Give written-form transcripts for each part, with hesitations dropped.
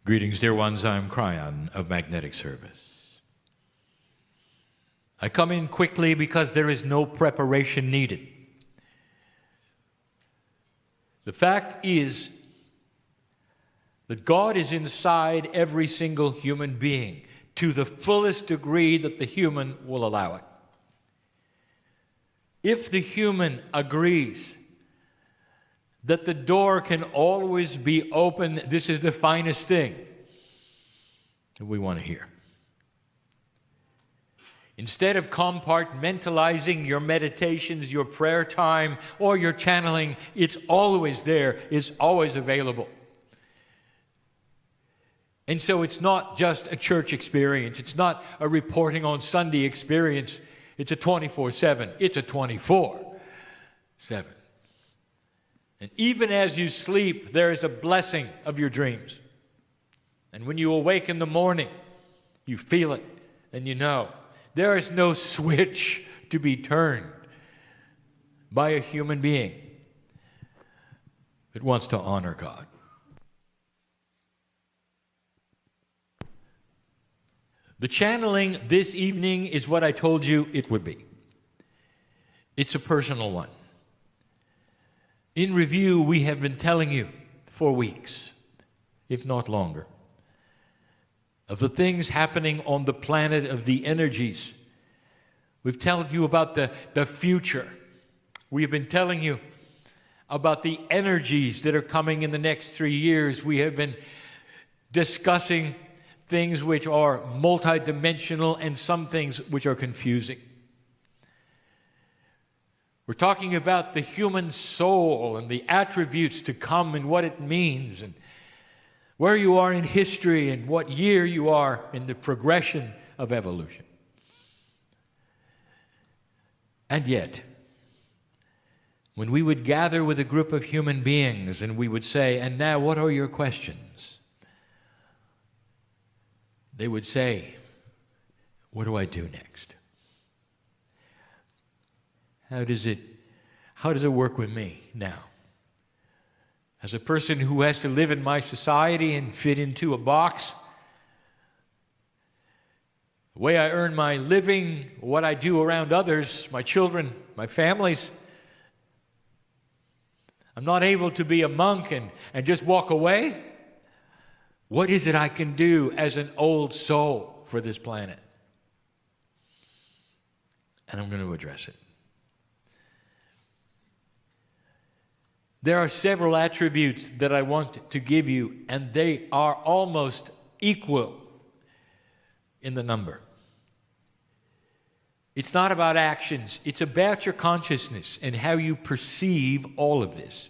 Greetings, dear ones. I'm Kryon of Magnetic Service. I come in quickly because there is no preparation needed. The fact is that God is inside every single human being to the fullest degree that the human will allow it. If the human agrees that the door can always be open, this is the finest thing that we want to hear. Instead of compartmentalizing your meditations, your prayer time, or your channeling, it's always there, it's always available. And so it's not just a church experience, it's not a reporting on Sunday experience, it's a 24/7, it's a 24/7. And even as you sleep, there is a blessing of your dreams. And when you awake in the morning, you feel it and you know. There is no switch to be turned by a human being that wants to honor God. The channeling this evening is what I told you it would be. It's a personal one. In review, we have been telling you for weeks, if not longer, of the things happening on the planet, of the energies. We've told you about the future. We've been telling you about the energies that are coming in the next 3 years. We have been discussing things which are multidimensional and some things which are confusing. We're talking about the human soul and the attributes to come and what it means and where you are in history and what year you are in the progression of evolution. And yet, when we would gather with a group of human beings and we would say, "And now what are your questions?" They would say, "What do I do next? How does it work with me now? As a person who has to live in my society and fit into a box, the way I earn my living, what I do around others, my children, my families, I'm not able to be a monk and just walk away. What is it I can do as an old soul for this planet?" And I'm going to address it. There are several attributes that I want to give you, and they are almost equal in the number. It's not about actions, it's about your consciousness and how you perceive all of this.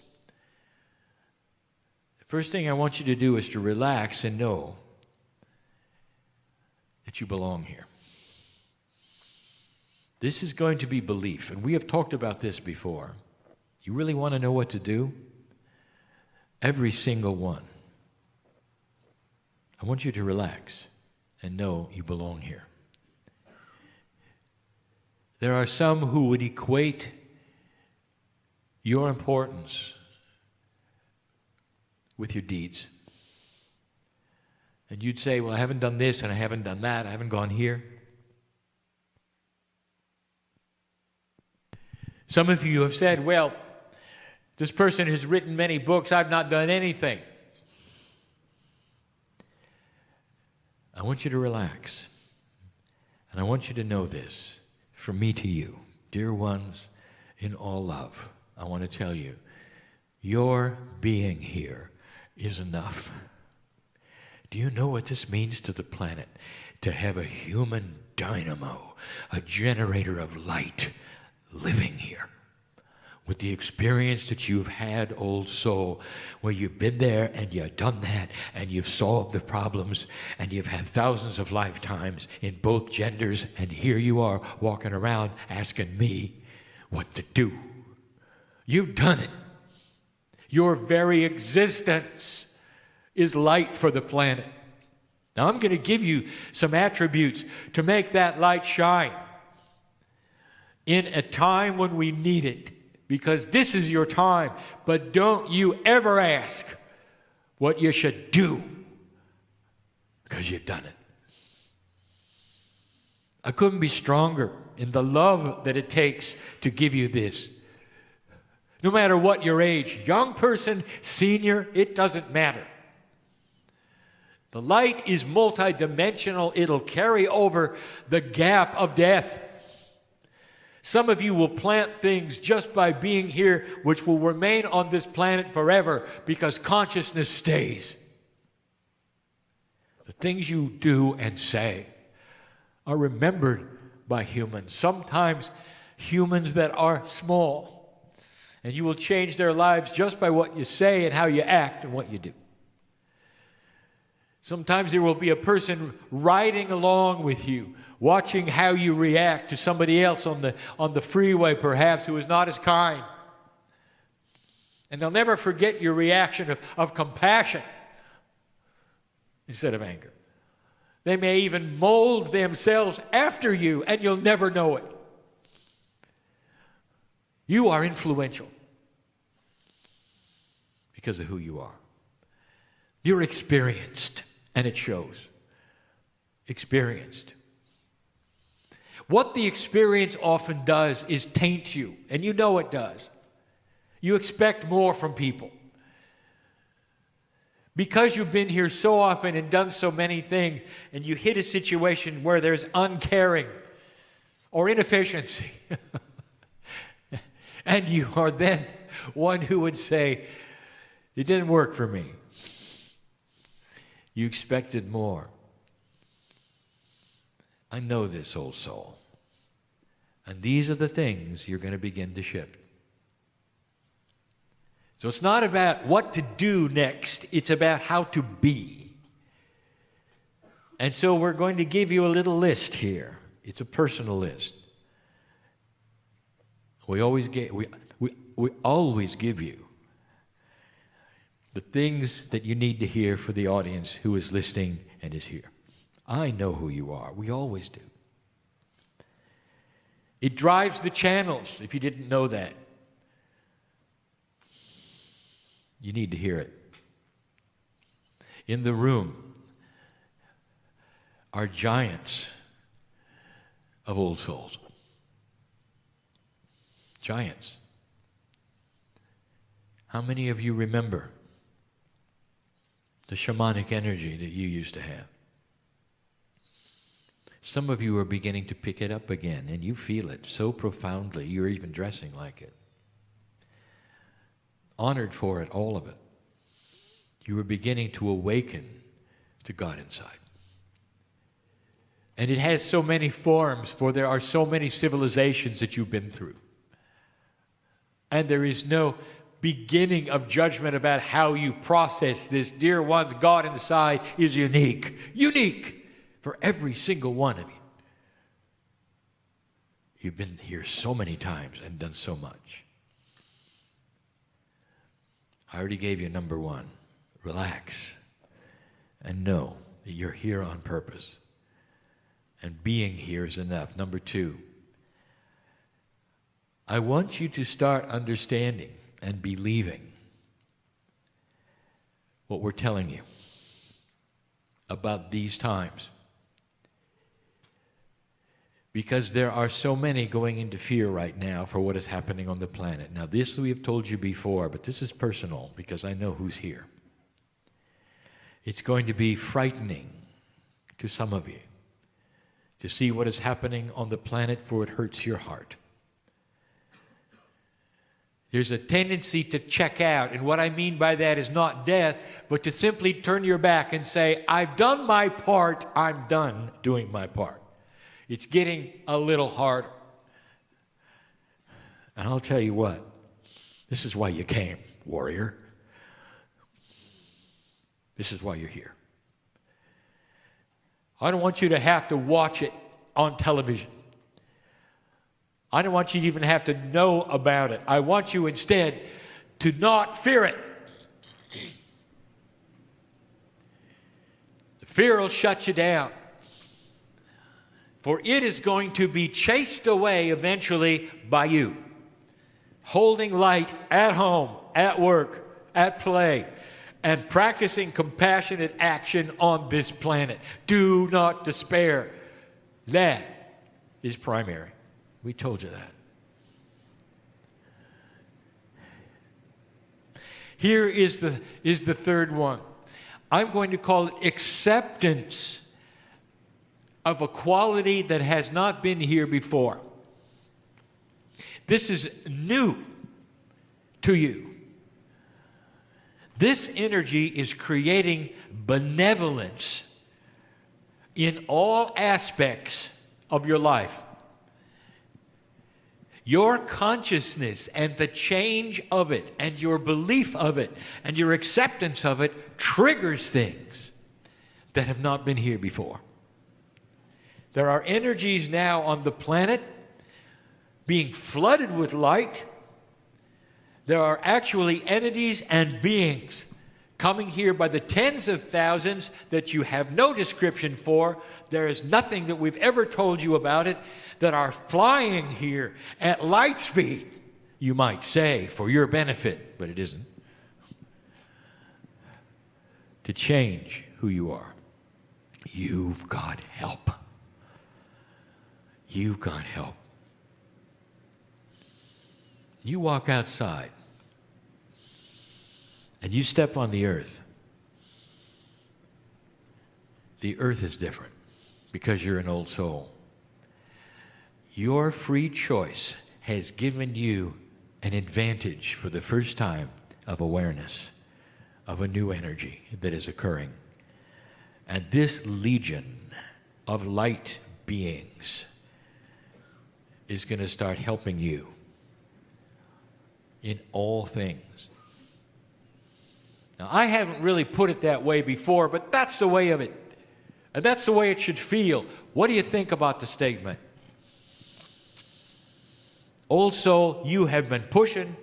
The first thing I want you to do is to relax and know that you belong here. This is going to be belief, and we have talked about this before. You really want to know what to do? Every single one. I want you to relax and know you belong here. There are some who would equate your importance with your deeds. And you'd say, "Well, I haven't done this and I haven't done that, I haven't gone here." Some of you have said, "Well, this person has written many books, I've not done anything." I want you to relax. And I want you to know this, from me to you, dear ones, in all love, I want to tell you, your being here is enough. Do you know what this means to the planet? To have a human dynamo, a generator of light, living here. With the experience that you've had, old soul, where you've been there and you've done that and you've solved the problems and you've had thousands of lifetimes in both genders, and here you are walking around asking me what to do. You've done it. Your very existence is light for the planet. Now I'm going to give you some attributes to make that light shine in a time when we need it. Because this is your time. But don't you ever ask what you should do because you've done it. I couldn't be stronger in the love that it takes to give you this. No matter what your age, young person, senior, it doesn't matter. The light is multidimensional. It'll carry over the gap of death. Some of you will plant things just by being here, which will remain on this planet forever because consciousness stays. The things you do and say are remembered by humans, sometimes humans that are small. And you will change their lives just by what you say and how you act and what you do. Sometimes there will be a person riding along with you, watching how you react to somebody else on the freeway, perhaps, who is not as kind. And they'll never forget your reaction of compassion instead of anger. They may even mold themselves after you, and you'll never know it. You are influential because of who you are. You're experienced, and it shows. Experienced. What the experience often does is taint you, and you know it does. You expect more from people. Because you've been here so often and done so many things, and you hit a situation where there's uncaring or inefficiency, and you are then one who would say, it didn't work for me. You expected more. I know this, old soul. And these are the things you're going to begin to shift. So it's not about what to do next, it's about how to be. And so we're going to give you a little list here. It's a personal list. We always give you the things that you need to hear for the audience who is listening and is here. I know who you are. We always do. It drives the channels, if you didn't know that. You need to hear it. In the room are giants of old souls. Giants. How many of you remember the shamanic energy that you used to have? Some of you are beginning to pick it up again, and you feel it so profoundly, you're even dressing like it. Honored for it, all of it. You are beginning to awaken to God inside. And it has so many forms, for there are so many civilizations that you've been through. And there is no beginning of judgment about how you process this. Dear ones, God inside is unique. Unique for every single one of you. You've been here so many times and done so much. I already gave you number one. Relax and know that you're here on purpose. And being here is enough. Number two, I want you to start understanding and believing what we're telling you about these times. Because there are so many going into fear right now for what is happening on the planet. Now, this we have told you before, but this is personal because I know who's here. It's going to be frightening to some of you to see what is happening on the planet, for it hurts your heart. There's a tendency to check out, and what I mean by that is not death, but to simply turn your back and say, I've done my part, I'm done doing my part. It's getting a little hard. And I'll tell you what, this is why you came, warrior. This is why you're here. I don't want you to have to watch it on television. I don't want you to even have to know about it. I want you instead to not fear it. The fear will shut you down. For it is going to be chased away eventually by you. Holding light at home, at work, at play, and practicing compassionate action on this planet. Do not despair. That is primary. We told you that. Here is the third one. I'm going to call it acceptance of a quality that has not been here before. This is new to you. This energy is creating benevolence in all aspects of your life. Your consciousness and the change of it and your belief of it and your acceptance of it triggers things that have not been here before. There are energies now on the planet being flooded with light. There are actually entities and beings coming here by the tens of thousands that you have no description for. There is nothing that we've ever told you about it, that are flying here at light speed, you might say, for your benefit, but it isn't, to change who you are. You've got help. You've got help. You walk outside and you step on the earth. The earth is different because you're an old soul. Your free choice has given you an advantage for the first time of awareness of a new energy that is occurring. And this legion of light beings is going to start helping you in all things. Now, I haven't really put it that way before, but that's the way of it. And that's the way it should feel. What do you think about the statement? Old soul, you have been pushing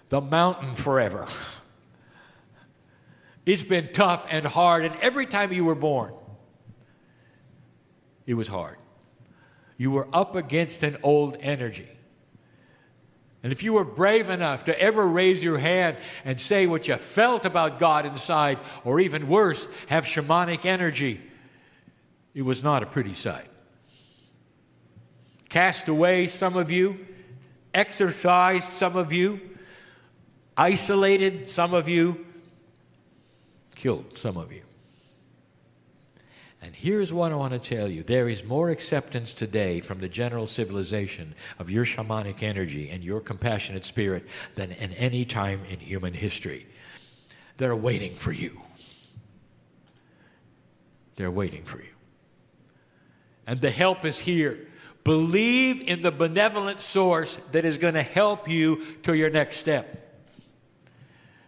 the mountain forever. It's been tough and hard, and every time you were born, it was hard. You were up against an old energy. And if you were brave enough to ever raise your hand and say what you felt about God inside, or even worse, have shamanic energy, it was not a pretty sight. Cast away, some of you. Exorcised, some of you. Isolated, some of you. Killed, some of you. And here's what I want to tell you. There is more acceptance today from the general civilization of your shamanic energy and your compassionate spirit than in any time in human history. They're waiting for you. They're waiting for you. And the help is here. Believe in the benevolent source that is going to help you to your next step.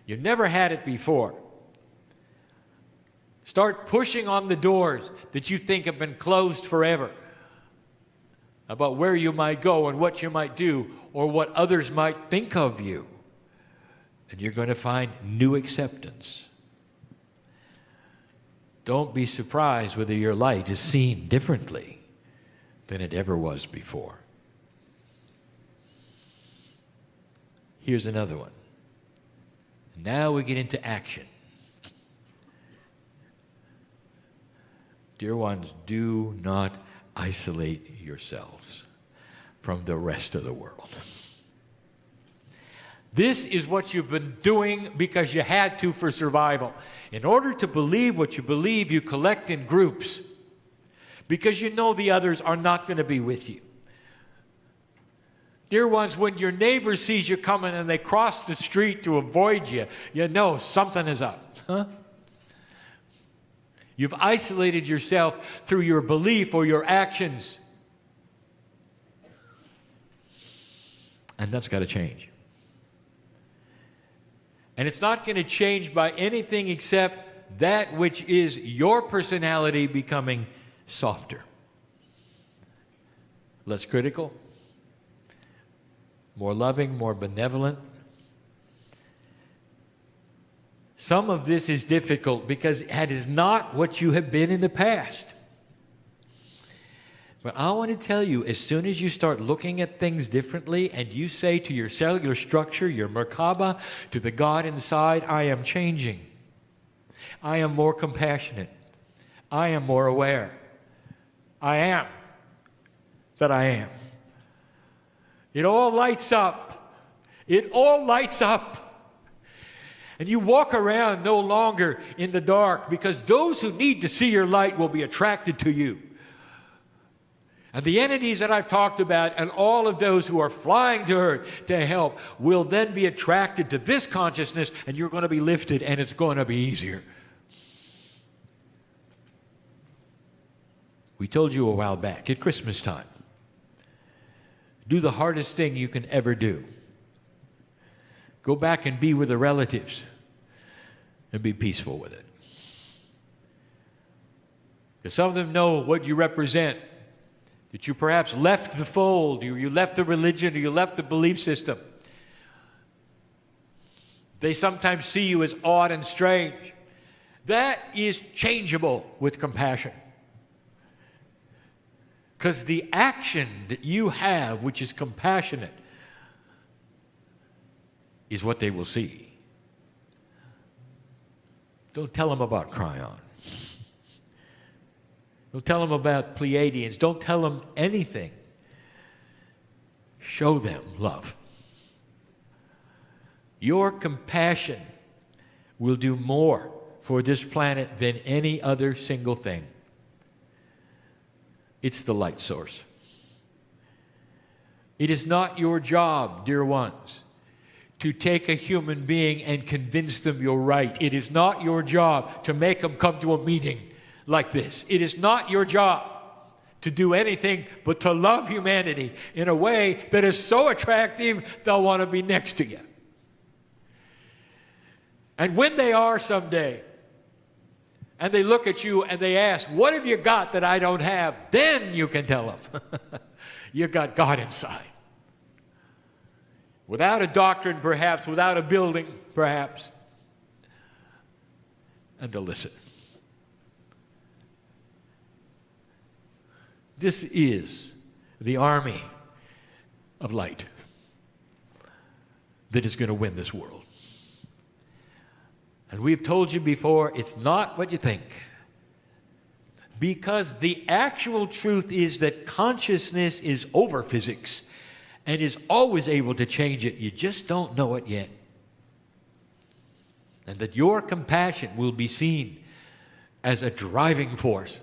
You've never had it before. Start pushing on the doors that you think have been closed forever about where you might go and what you might do or what others might think of you. And you're going to find new acceptance. Don't be surprised whether your light is seen differently than it ever was before. Here's another one. Now we get into action. Dear ones, do not isolate yourselves from the rest of the world. This is what you've been doing because you had to for survival. In order to believe what you believe, you collect in groups because you know the others are not going to be with you. Dear ones, when your neighbor sees you coming and they cross the street to avoid you, you know something is up. Huh? You've isolated yourself through your belief or your actions. And that's got to change. And it's not going to change by anything except that which is your personality becoming softer. Less critical, more loving, more benevolent. Some of this is difficult because it is not what you have been in the past. But I want to tell you, as soon as you start looking at things differently and you say to your cellular structure, your Merkaba, to the God inside, I am changing. I am more compassionate. I am more aware. I am that I am. It all lights up. It all lights up. And you walk around no longer in the dark, because those who need to see your light will be attracted to you. And the entities that I've talked about and all of those who are flying to Earth to help will then be attracted to this consciousness, and you're going to be lifted, and it's going to be easier. We told you a while back at Christmas time, do the hardest thing you can ever do. Go back and be with the relatives and be peaceful with it. Because some of them know what you represent, that you perhaps left the fold, or you left the religion, or you left the belief system. They sometimes see you as odd and strange. That is changeable with compassion. Because the action that you have, which is compassionate, is what they will see. Don't tell them about Kryon. Don't tell them about Pleiadians. Don't tell them anything. Show them love. Your compassion will do more for this planet than any other single thing. It's the light source. It is not your job, dear ones, to take a human being and convince them you're right. It is not your job to make them come to a meeting like this. It is not your job to do anything but to love humanity in a way that is so attractive they'll want to be next to you. And when they are someday, and they look at you and they ask, what have you got that I don't have? Then you can tell them, you got God inside. Without a doctrine, perhaps, without a building, perhaps, and to listen. This is the army of light that is going to win this world. And we've told you before, it's not what you think. Because the actual truth is that consciousness is over physics and is always able to change it. You just don't know it yet. And that your compassion will be seen as a driving force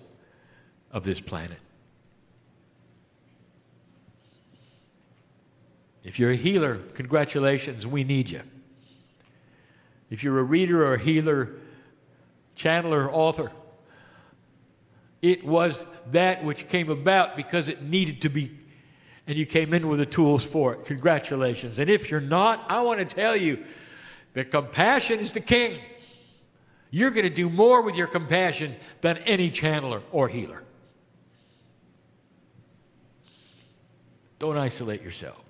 of this planet. If you're a healer, congratulations, we need you. If you're a reader or a healer, channeler, author, it was that which came about because it needed to be, and you came in with the tools for it. Congratulations. And if you're not, I want to tell you that compassion is the king. You're going to do more with your compassion than any channeler or healer. Don't isolate yourself.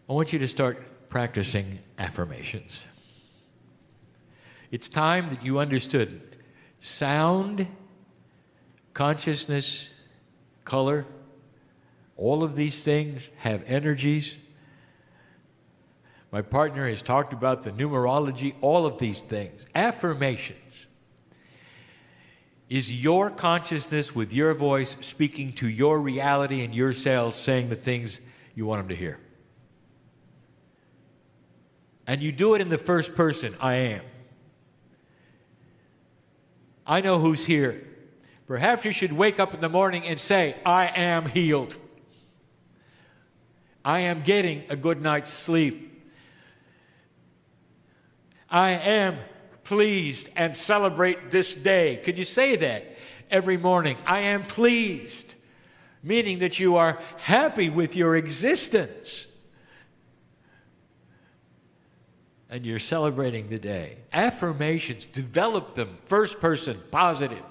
I want you to start practicing affirmations. It's time that you understood sound, consciousness, color, all of these things have energies. My partner has talked about the numerology, all of these things. Affirmations is your consciousness with your voice speaking to your reality and your cells, saying the things you want them to hear. And you do it in the first person, I am. I know who's here. Perhaps you should wake up in the morning and say, I am healed. I am getting a good night's sleep. I am pleased and celebrate this day. Could you say that every morning? I am pleased, meaning that you are happy with your existence. And you're celebrating the day. Affirmations, develop them, first person, positive,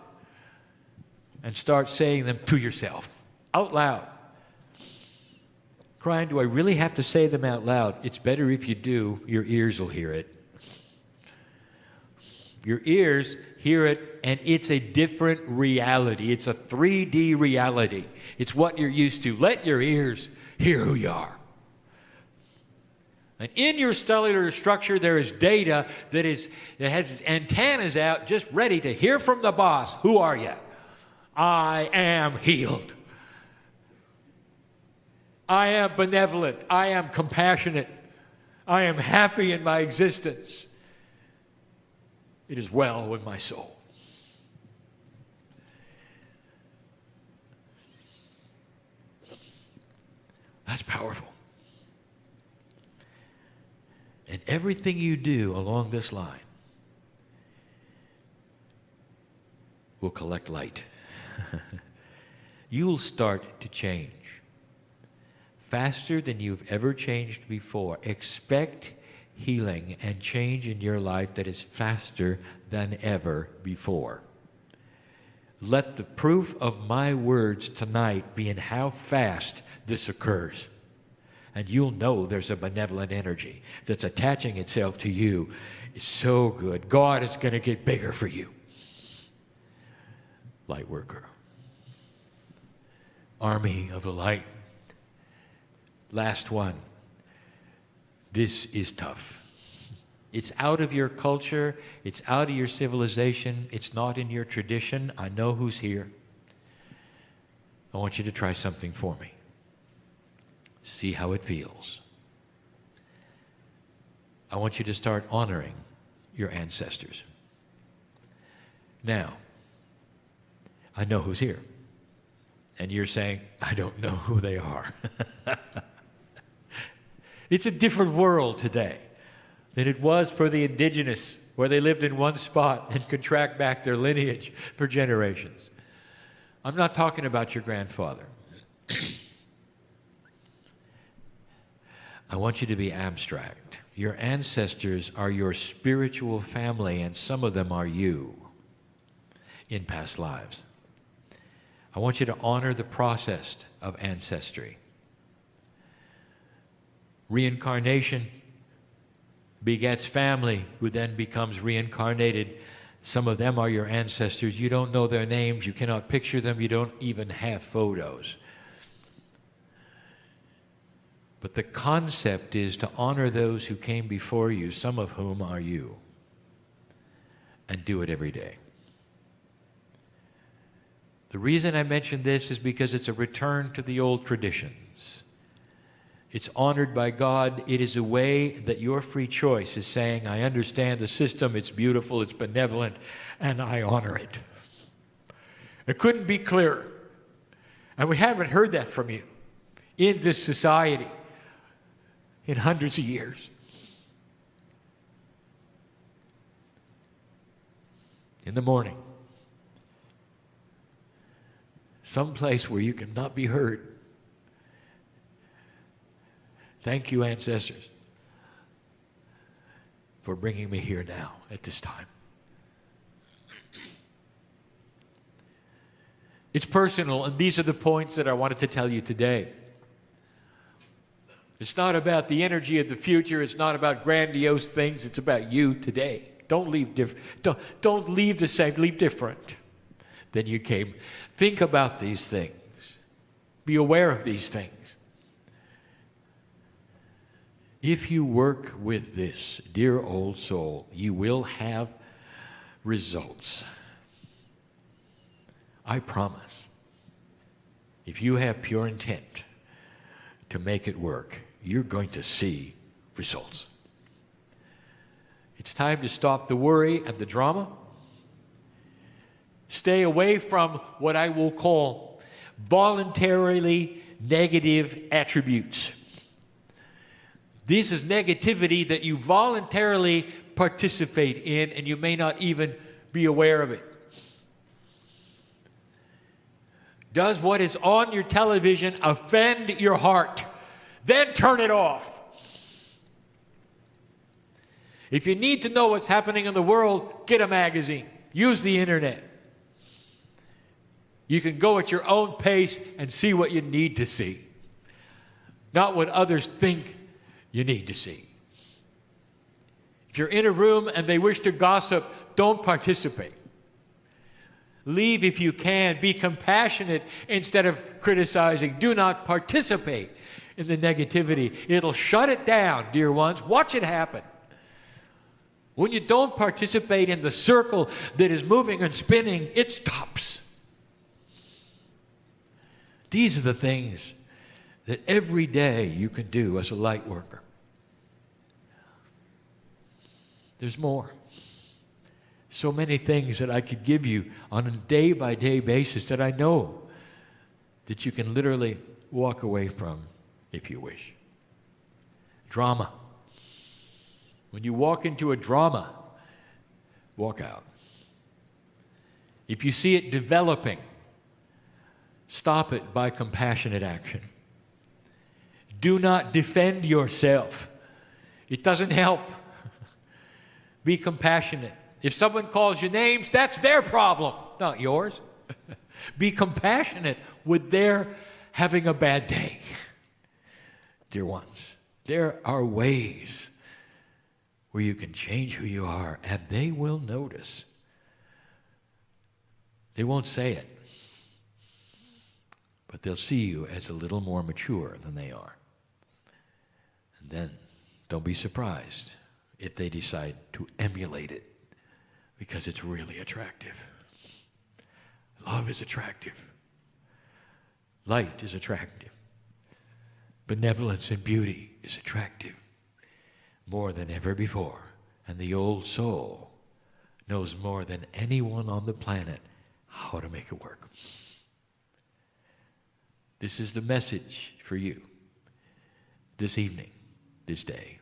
and start saying them to yourself, out loud. Kryon, do I really have to say them out loud? It's better if you do. Your ears will hear it. Your ears hear it, and it's a different reality. It's a 3D reality. It's what you're used to. Let your ears hear who you are. And in your cellular structure, there is data that has its antennas out, just ready to hear from the boss. Who are you? I am healed. I am benevolent. I am compassionate. I am happy in my existence. It is well with my soul. That's powerful. And everything you do along this line will collect light. You'll start to change faster than you've ever changed before. Expect healing and change in your life that is faster than ever before. Let the proof of my words tonight be in how fast this occurs. And you'll know there's a benevolent energy that's attaching itself to you. It's so good. God is going to get bigger for you. Light worker. Army of the light. Last one. This is tough. It's out of your culture. It's out of your civilization. It's not in your tradition. I know who's here. I want you to try something for me. See how it feels. I want you to start honoring your ancestors. Now, I know who's here. And you're saying, I don't know who they are. It's a different world today than it was for the indigenous, where they lived in one spot and could track back their lineage for generations. I'm not talking about your grandfather. I want you to be abstract. Your ancestors are your spiritual family, and some of them are you in past lives. I want you to honor the process of ancestry. Reincarnation begets family, who then becomes reincarnated. Some of them are your ancestors. You don't know their names. You cannot picture them. You don't even have photos. But the concept is to honor those who came before you, some of whom are you, and do it every day. The reason I mention this is because it's a return to the old traditions. It's honored by God. It is a way that your free choice is saying, I understand the system, it's beautiful, it's benevolent, and I honor it. It couldn't be clearer. And we haven't heard that from you in this society in hundreds of years. In the morning, someplace where you cannot be heard. Thank you, ancestors, for bringing me here now at this time. It's personal, and these are the points that I wanted to tell you today. It's not about the energy of the future. It's not about grandiose things. It's about you today. Don't leave don't leave the same. Leave different than you came. Think about these things. Be aware of these things. If you work with this, dear old soul, you will have results. I promise. If you have pure intent to make it work, you're going to see results. It's time to stop the worry and the drama. Stay away from what I will call voluntarily negative attributes. This is negativity that you voluntarily participate in, and you may not even be aware of it. Does what is on your television offend your heart? Then turn it off. If you need to know what's happening in the world, get a magazine. Use the internet. You can go at your own pace and see what you need to see, not what others think you need to see. If you're in a room and they wish to gossip, don't participate. Leave if you can. Be compassionate instead of criticizing. Do not participate in the negativity. It'll shut it down, dear ones. Watch it happen. When you don't participate in the circle that is moving and spinning, it stops. These are the things that every day you can do as a light worker. There's more. So many things that I could give you on a day-by-day basis that I know that you can literally walk away from if you wish. Drama. When you walk into a drama, walk out. If you see it developing, stop it by compassionate action. Do not defend yourself. It doesn't help. Be compassionate. If someone calls you names, that's their problem, not yours. Be compassionate with their having a bad day. Dear ones, there are ways where you can change who you are, and they will notice. They won't say it, but they'll see you as a little more mature than they are. And then don't be surprised if they decide to emulate it, because it's really attractive. Love is attractive. Light is attractive. Benevolence and beauty is attractive more than ever before. And the old soul knows more than anyone on the planet how to make it work. This is the message for you this evening, this day.